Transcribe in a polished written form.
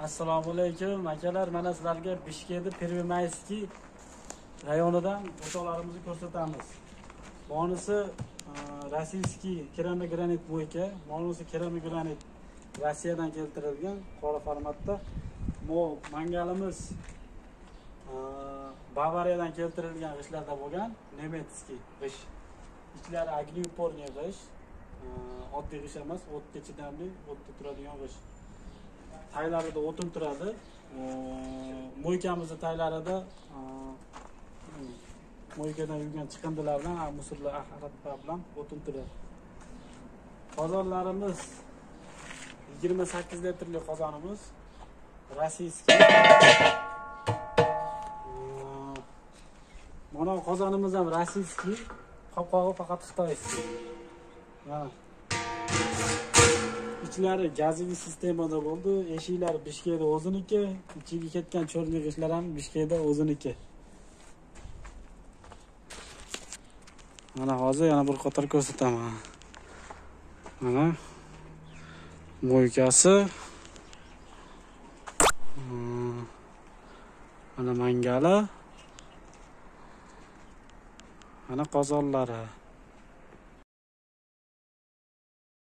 Assalomu alaykum akalar, mana sizlarga Bishkekda Pervomayskiy rayonidan o'toqlarimizni ko'rsatamiz. Bunisi rossiyskiy keramogranit mo'yka, bunisi keramogranit Rossiyadan keltirilgan qora formatda. Bu mangalimiz Bavariyadan keltirilgan g'ishlarda bo'lgan, nemetskiy g'ish. Ichlari agniuporniy g'ish. Oddiy g'ish emas, o'tga chidamli, o'tda turadigan g'ish. Taylarida o'tin turadi. Mo'ykamizning taylarida mo'ykadan yurgan chiqindilardan, musorlar, hararatlar bilan o'tin turadi. Qozonlarimiz 28 litrli qozonimiz. Rossiyskiy. Mana qozonimiz ham rossiyskiy, qopqog'i faqat xitoyskiy. Mana İçlari gaziviy sistemada bo'ldi. Eshiklari Bishkekda o'ziniki, ichiga ketgan cho'rli g'ishlar ham Bishkekda o'ziniki. Mana hozir yana bir qator ko'rsataman. Mana mo'ykasi. Mana mangala. Mana qozonlari.